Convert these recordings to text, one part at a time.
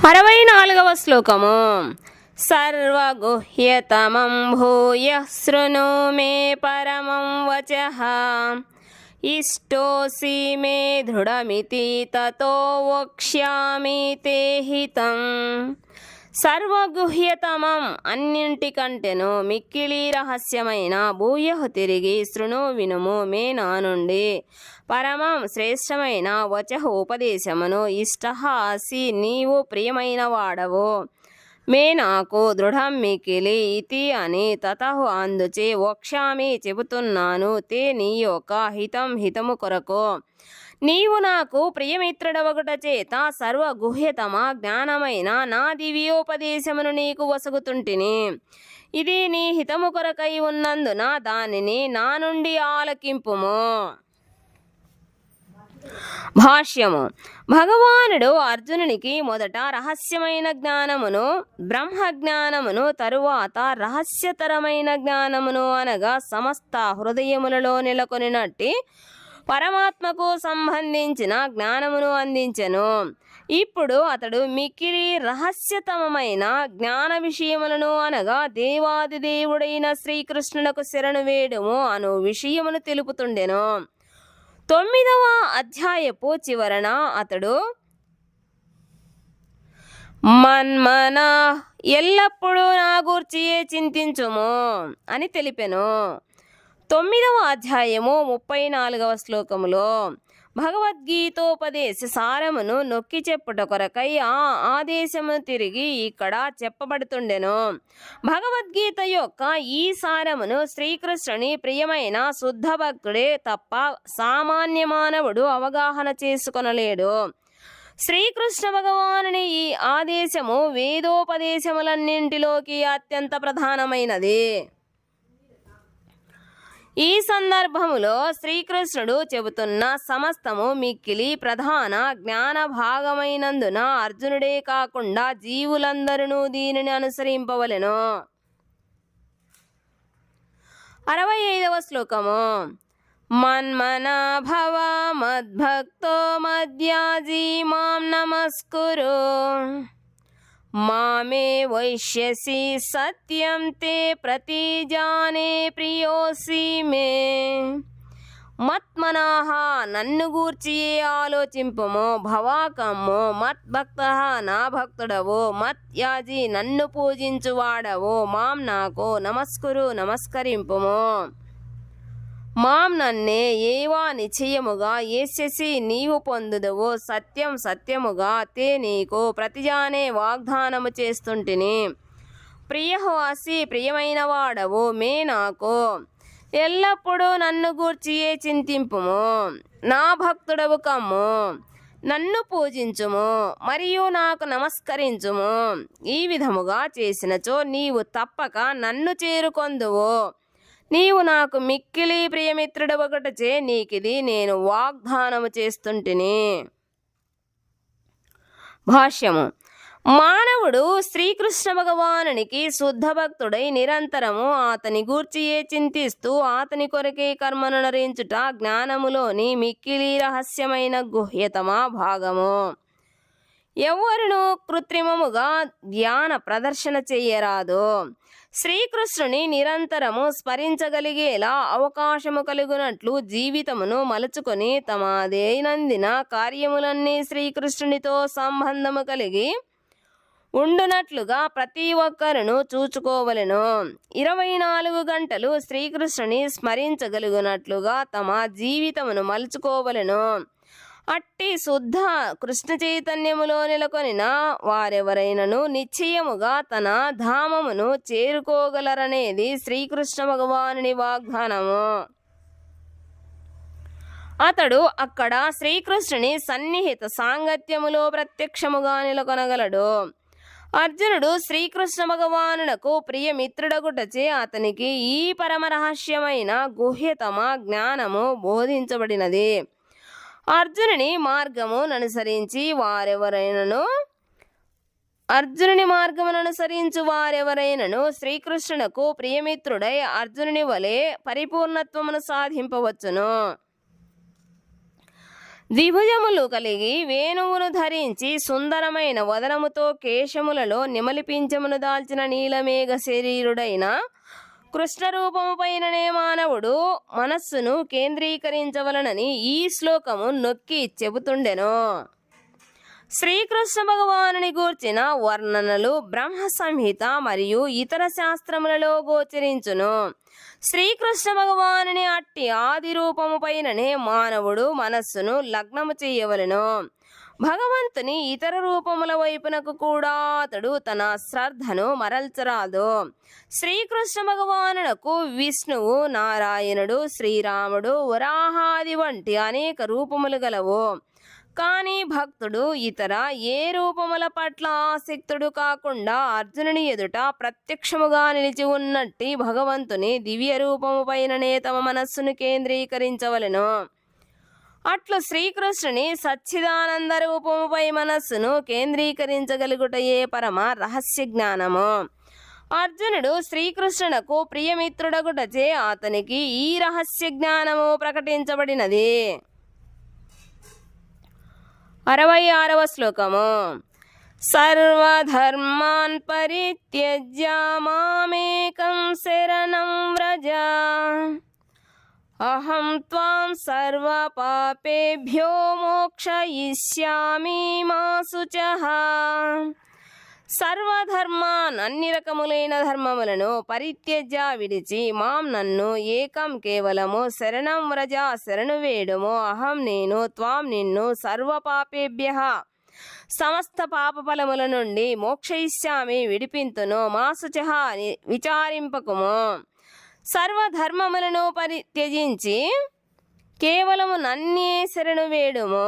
64వ శ్లోకము. సర్వగుహ్యతమం భూయః శృణు మే పరమం వచః ఇష్టోసి మే దృఢమితి తతో వక్ష్యామి తే హితం. సర్వగుహ్యతమం అన్నింటికంటెను మిక్కిలి రహస్యమైన భూయః తిరిగి శృణు వినుము మే నా నుండి పరమం శ్రేష్టమైన వచః ఉపదేశమును ఇష్టః అసి నీవు ప్రియమైన వాడవు మే నాకు దృఢం మికిలి ఇతి అని తతః అందుచే వక్ష్యామి చెబుతున్నాను తే నీ యొక్క హితము కొరకు. నీవు నాకు ప్రియమిత్రుడవగుట చేత సర్వగుహ్యతమ జ్ఞానమైన నా దివ్యోపదేశమును నీకు వసగుతుంటిని. ఇది నీ హితము కొరకై ఉన్నందున దానిని నా నుండి ఆలకింపుము. భాష్యము. భగవానుడు అర్జునునికి మొదట రహస్యమైన జ్ఞానమును బ్రహ్మజ్ఞానమును తరువాత రహస్యతరమైన జ్ఞానమును అనగా సమస్త హృదయములలో నెలకొనినట్టి పరమాత్మకు సంబంధించిన జ్ఞానమును అందించెను. ఇప్పుడు అతడు మిక్కిలి రహస్యతమైన జ్ఞాన విషయములను అనగా దేవాదిదేవుడైన శ్రీకృష్ణునకు శరణు వేడుము అను విషయమును తెలుపుతుండెను. 9వ అధ్యాయపు చివరన అతడు మన్మన ఎల్లప్పుడూ నా గూర్చియే చింతించుము అని తెలిపెను. 9వ అధ్యాయము 34వ శ్లోకములో భగవద్గీతోపదేశ సారమును నొక్కి చెప్పుట కొరకై ఆ ఆదేశము తిరిగి ఇక్కడ చెప్పబడుతుండెను. భగవద్గీత యొక్క ఈ సారమును శ్రీకృష్ణుని ప్రియమైన శుద్ధ భక్తుడే తప్ప సామాన్య మానవుడు అవగాహన చేసుకొనలేడు. శ్రీకృష్ణ భగవానుని ఈ ఆదేశము వేదోపదేశములన్నింటిలోకి అత్యంత ప్రధానమైనది. ఈ సందర్భములో శ్రీకృష్ణుడు చెబుతున్న సమస్తము మిక్కిలి ప్రధాన జ్ఞాన భాగమైనందున అర్జునుడే కాకుండా జీవులందరూ దీనిని అనుసరింపవలెను. 65వ శ్లోకము. మన్మనా భవ మద్భక్తో మద్యాజీ మాం నమస్కురు మామే వైష్యసి సత్యం తే ప్రతిజానే ప్రియోసి మే. మత్మనాహ నన్ను గూర్చియే ఆలోచింపుము, భవాకమ్ము మద్భక్త నా భక్తుడవు, మత్యాజి నన్ను పూజించువాడవు, మాం నాకు నమస్కరింపుము. మాం నన్నే ఏవా నిశ్చయముగా ఏస్యసి నీవు పొందుదువు, సత్యముగా తే నీకు ప్రతిజానే వాగ్దానము చేస్తుంటిని. ప్రియహో అసి ప్రియమైన వాడవు మే నాకు ఎల్లప్పుడూ నన్ను గూర్చియే చింతింపుము. నా భక్తుడవు కమ్ము, నన్ను పూజించుము మరియు నాకు నమస్కరించుము. ఈ విధముగా చేసినచో నీవు తప్పక నన్ను చేరుకొందువు. నీవు నాకు మిక్కిలి ప్రియమిత్రుడొకటచే నీకిది నేను వాగ్దానము చేస్తుంటిని. భాష్యము. మానవుడు శ్రీకృష్ణ భగవానునికి శుద్ధ భక్తుడై నిరంతరము అతని గూర్చియే చింతిస్తూ అతని కొరకే కర్మను నరించుట జ్ఞానములోని మిక్కిలి రహస్యమైన గుహ్యతమ భాగము. ఎవరునూ కృత్రిమముగా ధ్యాన ప్రదర్శన చెయ్యరాదు. శ్రీకృష్ణుని నిరంతరము స్మరించగలిగేలా అవకాశము కలుగునట్లు జీవితమును మలుచుకొని తమ దైనందిన కార్యములన్నీ శ్రీకృష్ణునితో సంబంధము కలిగి ఉండునట్లుగా ప్రతి ఒక్కరును చూచుకోవలెను. 24 గంటలు శ్రీకృష్ణుని స్మరించగలుగునట్లుగా తమ జీవితమును మలుచుకోవలెను. అట్టి శుద్ధ కృష్ణ చైతన్యములో నెలకొనిన వారెవరైనను నిశ్చయముగా తన ధామమును చేరుకోగలరనేది శ్రీకృష్ణ భగవానుని వాగ్దానము. అతడు అక్కడ శ్రీకృష్ణుని సన్నిహిత సాంగత్యములో ప్రత్యక్షముగా నెలకొనగలడు. అర్జునుడు శ్రీకృష్ణ భగవానునకు ప్రియమిత్రుడగుటచే అతనికి ఈ పరమరహస్యమైన గుహ్యతమ జ్ఞానము బోధించబడినది. అర్జునుని మార్గమును అనుసరించు వారెవరైనను శ్రీకృష్ణునకు ప్రియమిత్రుడై అర్జునుని వలె పరిపూర్ణత్వమును సాధింపవచ్చును. ద్విభుజములు కలిగి వేణువును ధరించి సుందరమైన వదనముతో కేశములలో నిమలిపించమును దాల్చిన నీలమేఘ శరీరుడైన కృష్ణ రూపము పైననే మానవుడు మనస్సును కేంద్రీకరించవలనని ఈ శ్లోకము నొక్కి చెబుతుండెను. శ్రీకృష్ణ భగవానుని గూర్చిన వర్ణనలు బ్రహ్మ సంహిత మరియు ఇతర శాస్త్రములలో గోచరించును. శ్రీకృష్ణ భగవానుని అట్టి ఆది రూపము పైననే మానవుడు మనస్సును లగ్నము చేయవలెను. భగవంతుని ఇతర రూపముల వైపునకు కూడా అతడు తన శ్రద్ధను మరల్చరాదు. శ్రీకృష్ణ భగవానునకు విష్ణువు, నారాయణుడు, శ్రీరాముడు, వరాహాది వంటి అనేక రూపములు గలవు. కానీ భక్తుడు ఇతర ఏ రూపముల పట్ల ఆసక్తుడు కాకుండా అర్జునుని ఎదుట ప్రత్యక్షముగా నిలిచి ఉన్నట్టి భగవంతుని దివ్య రూపము పైననే తమ మనస్సును కేంద్రీకరించవలెను. అట్లు శ్రీకృష్ణుని సచ్చిదానంద రూపముపై మనస్సును కేంద్రీకరించగలుగుటయే పరమ రహస్య జ్ఞానము. అర్జునుడు శ్రీకృష్ణునకు ప్రియమిత్రుడగుటచే అతనికి ఈ రహస్య జ్ఞానము ప్రకటించబడినది. 66వ శ్లోకము. సర్వధర్మాన్ పరిత్యజ్య మామేకం శరణం వ్రజ అహం త్వాం సర్వపాపేభ్యో మోక్షయిష్యామి మా శుచః. సర్వధర్మాన్ అన్ని రకములైన ధర్మములను పరిత్యజ్య విడిచి మాం నన్ను ఏకం కేవలము శరణం వ్రజ శరణు వేడుము. అహం నేను త్వాం నిన్ను సర్వపాపేభ్యః సమస్త పాప ఫలముల నుండి మోక్షయిష్యామి విడిపింతును. మా శుచః విచారింపకుము. సర్వధర్మములను పరిత్యజించి కేవలము నన్నే శరణు వేడుము.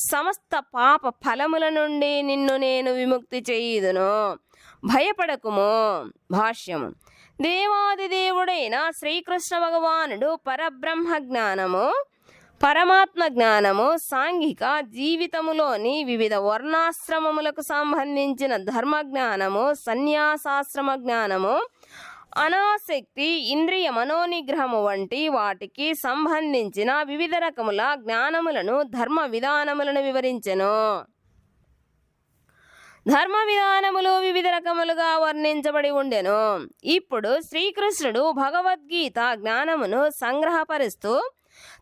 సమస్త పాప ఫలముల నుండి నిన్ను నేను విముక్తి చేయుదును. భయపడకుము. భాష్యము. దేవాది దేవుడైన శ్రీకృష్ణ భగవానుడు పరబ్రహ్మ జ్ఞానము, పరమాత్మ జ్ఞానము, సాంఘిక జీవితములోని వివిధ వర్ణాశ్రమములకు సంబంధించిన ధర్మ జ్ఞానము, సన్యాసాశ్రమ జ్ఞానము, అనాసక్తి, ఇంద్రియ మనోనిగ్రహము వంటి వాటికి సంబంధించిన వివిధ రకముల జ్ఞానములను, ధర్మ విధానములను వివరించెను. ధర్మ విధానములు వివిధ రకములుగా వర్ణించబడి ఉండెను. ఇప్పుడు శ్రీకృష్ణుడు భగవద్గీత జ్ఞానమును సంగ్రహపరుస్తూ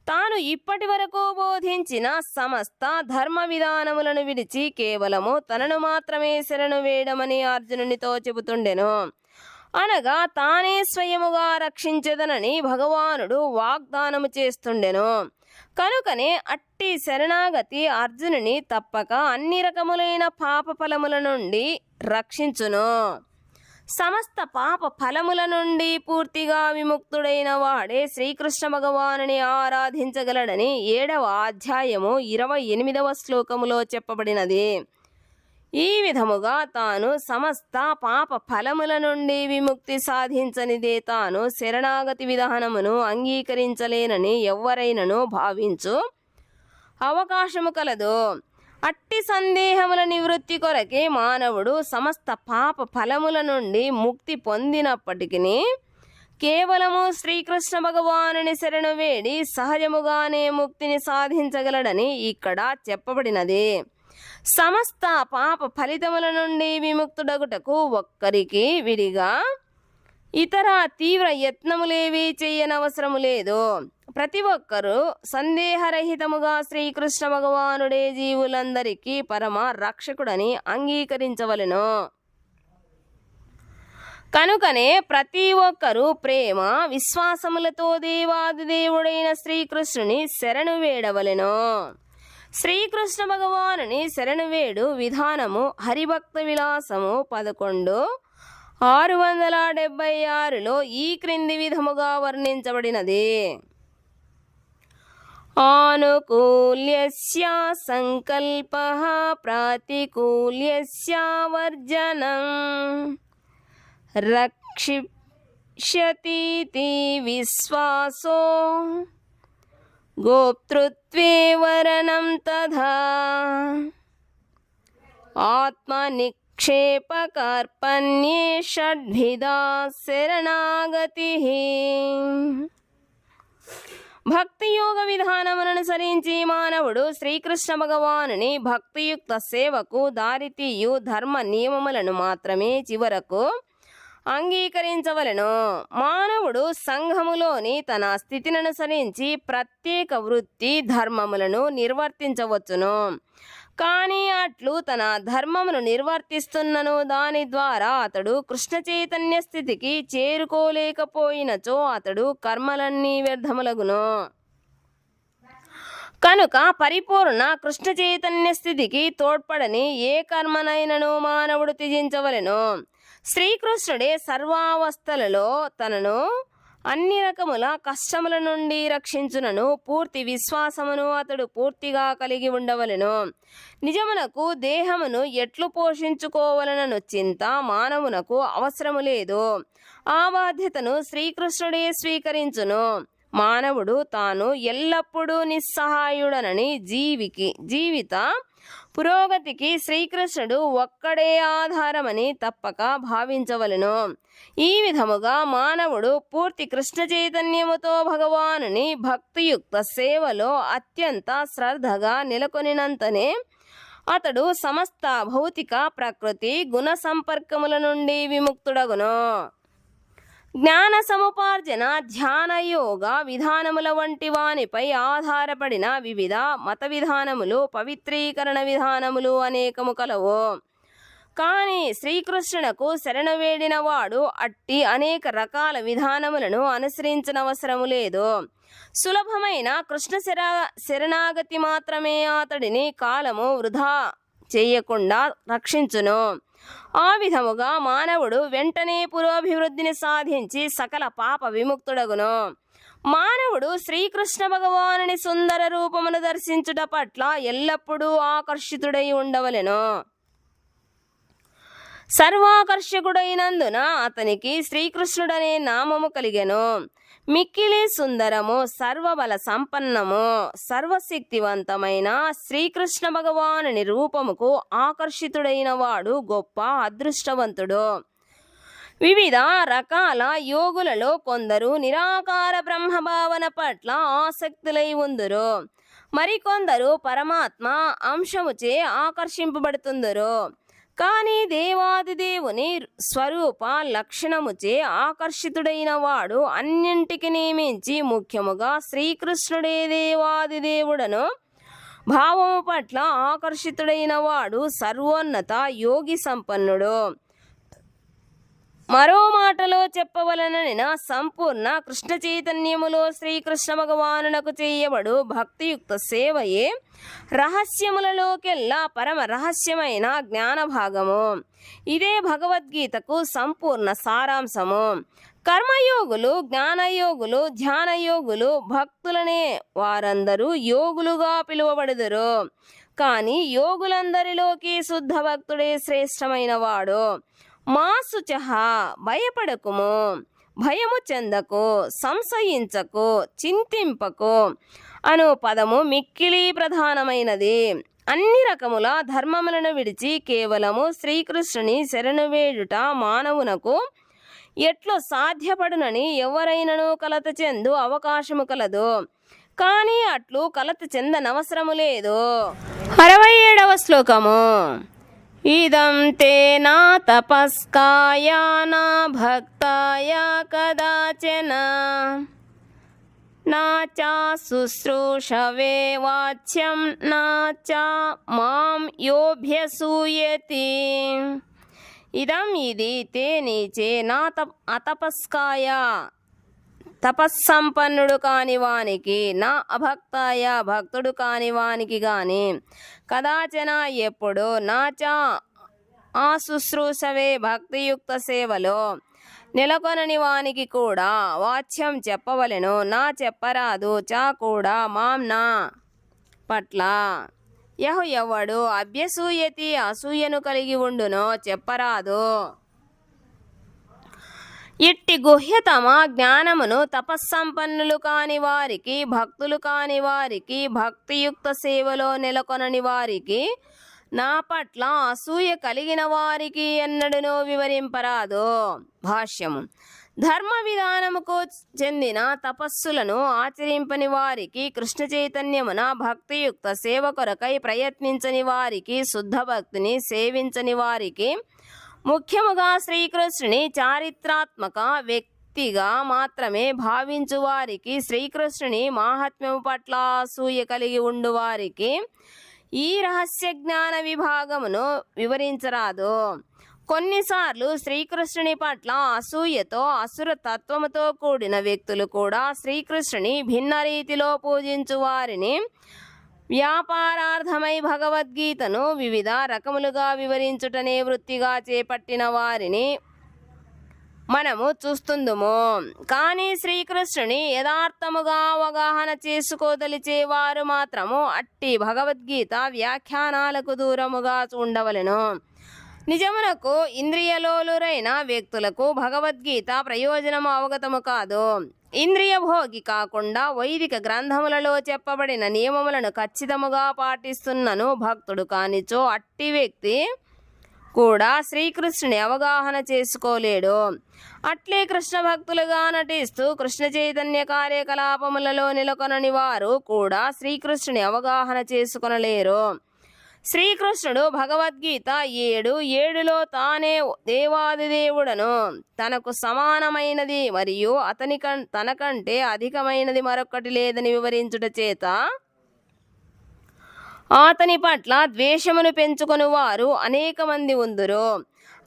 తాను ఇప్పటి వరకు బోధించిన సమస్త ధర్మ విధానములను విడిచి కేవలము తనను మాత్రమే శరణు వేయడమని అర్జునునితో చెబుతుండెను. అనగా తానే స్వయముగా రక్షించెదనని భగవానుడు వాగ్దానము చేస్తుండెను. కనుకనే అట్టి శరణాగతి అర్జునుని తప్పక అన్ని రకములైన పాప ఫలముల నుండి రక్షించును. సమస్త పాప ఫలముల నుండి పూర్తిగా విముక్తుడైన వాడే శ్రీకృష్ణ భగవానుని ఆరాధించగలడని 7వ అధ్యాయము 28వ శ్లోకములో చెప్పబడినది. ఈ విధముగా తాను సమస్త పాప ఫలముల నుండి విముక్తి సాధించనిదే తాను శరణాగతి విధానమును అంగీకరించలేనని ఎవ్వరైనను భావించు అవకాశము కలదు. అట్టి సందేహముల నివృత్తి కొరకే మానవుడు సమస్త పాప ఫలముల నుండి ముక్తి పొందినప్పటికీ కేవలము శ్రీకృష్ణ భగవానుని శరణు వేడి సహజముగానే ముక్తిని సాధించగలడని ఇక్కడ చెప్పబడినది. సమస్త పాప ఫలితముల నుండి విముక్తుడగుటకు ఒక్కరికి విడిగా ఇతర తీవ్ర యత్నములేవి చేయనవసరము లేదు. ప్రతి ఒక్కరూ సందేహరహితముగా శ్రీకృష్ణ భగవానుడే జీవులందరికీ పరమ రక్షకుడని అంగీకరించవలెను. కనుకనే ప్రతి ఒక్కరూ ప్రేమ విశ్వాసములతో దేవాది దేవుడైన శ్రీకృష్ణుని శరణు వేడవలెను. శ్రీకృష్ణ భగవానుని శరణువేడు విధానము హరిభక్త విలాసము 11:676లో ఈ క్రింది విధముగా వర్ణించబడినది. ఆనుకూల్యస్య సంకల్పః ప్రాతికూల్యస్య వర్జనం రక్షిష్యతీతి విశ్వాసో గోప్తృత్వే వరణం తథా ఆత్మనిక్షేపకర్పణ్యే షడ్భిదా శరణాగతి. భక్తి యోగ విధానమును అనుసరించి మానవుడు శ్రీకృష్ణ భగవానుని భక్తియుక్త సేవకు దారితీయు ధర్మ నియమములను మాత్రమే చివరకు అంగీకరించవలెను. మానవుడు సంఘములోని తన స్థితిని అనుసరించి ప్రత్యేక వృత్తి ధర్మములను నిర్వర్తించవచ్చును. కానీ అట్లు తన ధర్మమును నిర్వర్తిస్తున్నను దాని ద్వారా అతడు కృష్ణ చైతన్య స్థితికి చేరుకోలేకపోయినచో అతడు కర్మలన్నీ వ్యర్థములగును. కనుక పరిపూర్ణ కృష్ణ చైతన్య స్థితికి తోడ్పడని ఏ కర్మనైనను మానవుడు త్యజించవలెను. శ్రీకృష్ణుడే సర్వావస్థలలో తనను అన్ని రకముల కష్టముల నుండి రక్షించునను పూర్తి విశ్వాసమును అతడు పూర్తిగా కలిగి ఉండవలెను. నిజమునకు దేహమును ఎట్లు పోషించుకోవలనను చింత మానవునకు అవసరము లేదు. ఆ బాధ్యతను శ్రీకృష్ణుడే స్వీకరించును. మానవుడు తాను ఎల్లప్పుడూ నిస్సహాయుడనని జీవిత పురోగతికి శ్రీకృష్ణుడు ఒక్కడే ఆధారమని తప్పక భావించవలెను. ఈ విధముగా మానవుడు పూర్తి కృష్ణ చైతన్యముతో భగవానుని భక్తియుక్త సేవలో అత్యంత శ్రద్ధగా నెలకొనినంతనే అతడు సమస్త భౌతిక ప్రకృతి గుణ సంపర్కముల నుండి విముక్తుడగును. జ్ఞాన సముపార్జన ధ్యాన యోగ విధానముల వంటి వానిపై ఆధారపడిన వివిధ మత విధానములు పవిత్రీకరణ విధానములు అనేకము కలవు. కానీ శ్రీకృష్ణునకు శరణు వేడిన వాడు అట్టి అనేక రకాల విధానములను అనుసరించనవసరము లేదు. సులభమైన కృష్ణ శరణాగతి మాత్రమే అతడిని కాలము వృధా చేయకుండా రక్షించును. ఆ విధముగా మానవుడు వెంటనే పురోభివృద్ధిని సాధించి సకల పాప విముక్తుడగును. మానవుడు శ్రీకృష్ణ భగవానుని సుందర రూపమును దర్శించుట పట్ల ఎల్లప్పుడూ ఆకర్షితుడై ఉండవలెను. సర్వాకర్షకుడైనందున అతనికి శ్రీకృష్ణుడనే నామము కలిగెను. మిక్కిలి సుందరము, సర్వబల సంపన్నము, సర్వశక్తివంతమైన శ్రీకృష్ణ భగవానుని రూపముకు ఆకర్షితుడైన వాడు గొప్ప అదృష్టవంతుడు. వివిధ రకాల యోగులలో కొందరు నిరాకార బ్రహ్మభావన పట్ల ఆసక్తులై ఉందురు. మరికొందరు పరమాత్మ అంశముచే ఆకర్షింపబడుతుందరు. కానీ దేవాది దేవుని స్వరూప లక్షణముచే ఆకర్షితుడైన వాడు అన్నింటికి నియమించి ముఖ్యముగా శ్రీకృష్ణుడే దేవాది దేవుడను భావము పట్ల ఆకర్షితుడైన వాడు సర్వోన్నత యోగి సంపన్నుడు. మరో మాటలో చెప్పవలననిన సంపూర్ణ కృష్ణ చైతన్యములో శ్రీకృష్ణ భగవానునకు చేయబడు భక్తియుక్త సేవయే రహస్యములలోకెల్లా పరమ రహస్యమైన జ్ఞాన భాగము. ఇదే భగవద్గీతకు సంపూర్ణ సారాంశము. కర్మయోగులు, జ్ఞానయోగులు, ధ్యానయోగులు, భక్తులనే వారందరూ యోగులుగా పిలువబడుదురు. కానీ యోగులందరిలోకి శుద్ధ భక్తుడే శ్రేష్టమైన వాడు. మాసుచహ భయపడకుము, భయము చెందకు, సంశయించకు, చింతింపకు అను పదము మిక్కిలి ప్రధానమైనది. అన్ని రకముల ధర్మములను విడిచి కేవలము శ్రీకృష్ణుని శరణు వేడుట మానవునకు ఎట్లు సాధ్యపడునని ఎవరైనను కలత చెందు అవకాశము కలదు. కానీ అట్లు కలత చెందనవసరము లేదు. 67వ శ్లోకము. ఇదం తే నా తపస్కాయ నా భక్తాయ కదాచన నా చ శుశ్రూషవే వాచ్యం నా చ మాం యోభ్యసూయతి. ఇదం ఇది తే నీచే నా అతపస్కాయ తపస్సంపన్నుడు కాని వానికి, నా అభక్తాయ భక్తుడు కాని వానికి గాని, కదాచన ఎప్పుడు, నాచ ఆ శుశ్రూషవే భక్తియుక్త సేవలో నెలకొనని వానికి కూడా వాచ్యం చెప్పవలెను, నా చెప్పరాదు, చ కూడా మాం నా పట్ల. ఎవడు అభ్యసూయతి అసూయను కలిగి ఉండునో చెప్పరాదు. ఇట్టి గుహ్యతమ జ్ఞానమును తపస్సంపన్నులు కాని వారికి, భక్తులు కాని వారికి, భక్తియుక్త సేవలో నెలకొనని వారికి, నా పట్ల అసూయ కలిగిన వారికి ఎన్నడూనూ వివరింపరాదు. భాష్యము. ధర్మ విధానముకు చెందిన తపస్సులను ఆచరింపని వారికి, కృష్ణ చైతన్యమున భక్తియుక్త సేవ కొరకై ప్రయత్నించని వారికి, శుద్ధ భక్తిని సేవించని వారికి, ముఖ్యముగా శ్రీకృష్ణుని చారిత్రాత్మక వ్యక్తిగా మాత్రమే భావించు వారికి, శ్రీకృష్ణుని మాహాత్మ్యము పట్ల అసూయ కలిగి ఉండు వారికి ఈ రహస్య జ్ఞాన విభాగమును వివరించరాదు. కొన్నిసార్లు శ్రీకృష్ణుని పట్ల అసూయతో, అసుర తత్వముతో కూడిన వ్యక్తులు కూడా శ్రీకృష్ణుని భిన్న రీతిలో పూజించు వారిని, వ్యాపారార్థమై భగవద్గీతను వివిధ రకములుగా వివరించుటనే వృత్తిగా చేపట్టిన వారిని మనము చూస్తుందుము. కానీ శ్రీకృష్ణుని యథార్థముగా అవగాహన చేసుకోదలిచేవారు మాత్రము అట్టి భగవద్గీత వ్యాఖ్యానాలకు దూరముగా ఉండవలెను. నిజమునకు ఇంద్రియలోలురైన వ్యక్తులకు భగవద్గీత ప్రయోజనము అవగతము కాదు. ఇంద్రియ భోగి కాకుండా వైదిక గ్రంథములలో చెప్పబడిన నియమములను ఖచ్చితముగా పాటిస్తున్నను భక్తుడు కానిచో అట్టి వ్యక్తి కూడా శ్రీకృష్ణుని అవగాహన చేసుకోలేడు. అట్లే కృష్ణ భక్తులుగా నటిస్తూ కృష్ణ చైతన్య కార్యకలాపములలో నెలకొనని వారు కూడా శ్రీకృష్ణుని అవగాహన చేసుకొనలేరు. శ్రీకృష్ణుడు భగవద్గీత 7:7లో తానే దేవాదిదేవుడను, తనకు సమానమైనది మరియు తనకంటే అధికమైనది మరొకటి లేదని వివరించుట చేత అతని పట్ల ద్వేషమును పెంచుకొని వారు అనేక మంది ఉందురు.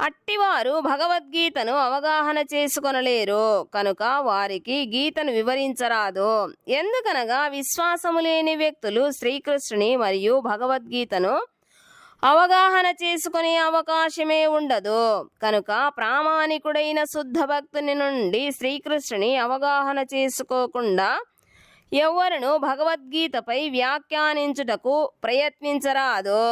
అట్టివారు భగవద్గీతను అవగాహన చేసుకొనలేరు కనుక వారికి గీతను వివరించరాదు. ఎందుకనగా విశ్వాసము లేని వ్యక్తులు శ్రీకృష్ణుని మరియు భగవద్గీతను అవగాహన చేసుకునే అవకాశమే ఉండదు. కనుక ప్రామాణికుడైన శుద్ధ భక్తుని నుండి శ్రీకృష్ణుని అవగాహన చేసుకోకుండా ఎవ్వరును భగవద్గీతపై వ్యాఖ్యానించుటకు ప్రయత్నించరాదు.